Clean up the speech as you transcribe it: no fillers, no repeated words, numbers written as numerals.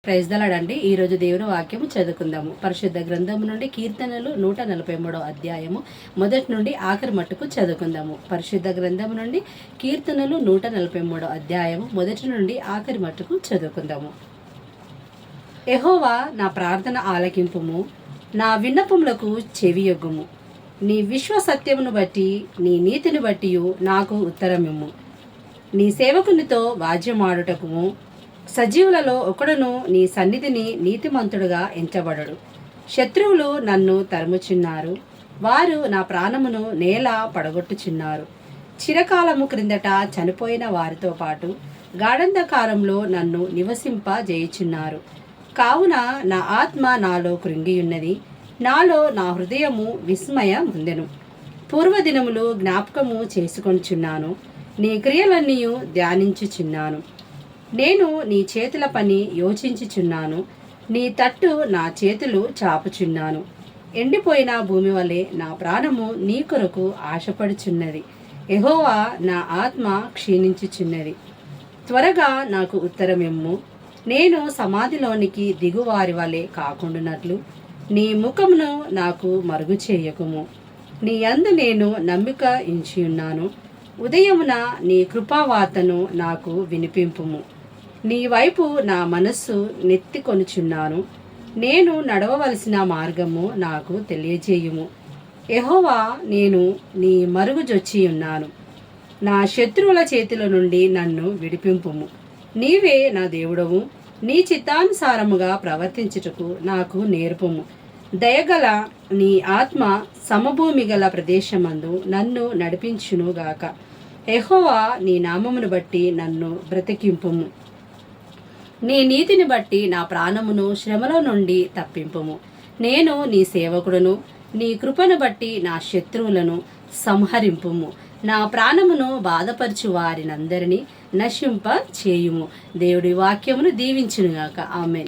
Praise దలాడండి. ఈరోజు దేవుని వాక్యము చదువుకుందాము. పరిశుద్ధ గ్రంథము నుండి కీర్తనలు 143 అధ్యాయము మొదటి నుండి ఆఖరి మట్టుకు చదువుకుందాము. పరిశుద్ధ గ్రంథము నుండి కీర్తనలు 143 అధ్యాయము మొదటి నుండి ఆఖరి మట్టుకు చదువుకుందాము. యెహోవా, నా ప్రార్థన ఆలకింపుము, నా విన్నపములకు చెవియొగ్గుము. నీ విశ్వసత్యమును బట్టి, నీ నీతిని బట్టి నాకు ఉత్తరమిమ్ము. నీ సేవకునితో వాద్యమాడుటకుము, సజీవులలో ఒకడును నీ సన్నిధిని నీతిమంతుడుగా ఎంచబడడు. శత్రువులు నన్ను తరుముచున్నారు, వారు నా ప్రాణమును నేల పడగొట్టుచున్నారు. చిరకాలము క్రిందట చనిపోయిన వారితో పాటు గాఢంధకారంలో నన్ను నివసింపజేయుచున్నారు. కావున నా ఆత్మ నాలో కృంగియున్నది, నాలో నా హృదయము విస్మయముందెను. పూర్వదినములు జ్ఞాపకము చేసుకొనుచున్నాను, నీ క్రియలన్నీ ధ్యానించుచున్నాను. నేను నీ చేతుల పని యోచించుచున్నాను, నీ తట్టు నా చేతులు చాపుచున్నాను. ఎండిపోయిన భూమి వలె నా ప్రాణము నీ కొరకు ఆశపడుచున్నది. యెహోవా, నా ఆత్మ క్షీణించుచున్నది. త్వరగా నాకు ఉత్తరమిమ్ము. నేను సమాధిలోనికి దిగువారి వలె కాకుండానట్లు నీ ముఖమును నాకు మరుగు చేయకుము. నీ యందు నేను నమ్మిక ఉంచియున్నాను. ఉదయమున నీ కృపావార్తను నాకు వినిపింపుము. నీ వైపు నా మనస్సు నెత్తికొనుచున్నాను. నేను నడవవలసిన మార్గము నాకు తెలియజేయుము. యెహోవా, నేను నీ మరుగుజొచ్చియున్నాను. నా శత్రువుల చేతుల నుండి నన్ను విడిపింపుము. నీవే నా దేవుడవు, నీ చిత్తానుసారముగా ప్రవర్తించుటకు నాకు నేర్పుము. దయగల నీ ఆత్మ సమభూమి గల ప్రదేశమందు నన్ను నడిపించునుగాక. యెహోవా, నీ నామమును బట్టి నన్ను బ్రతికింపుము. నీ నీతిని బట్టి నా ప్రాణమును శ్రమల నుండి తప్పింపుము. నేను నీ సేవకుడును, నీ కృపను బట్టి నా శత్రువులను సంహరింపుము. నా ప్రాణమును బాధపరచు వారినందరినీ నశింప చేయుము. దేవుడి వాక్యమును దీవించునుగాక. ఆమేన్.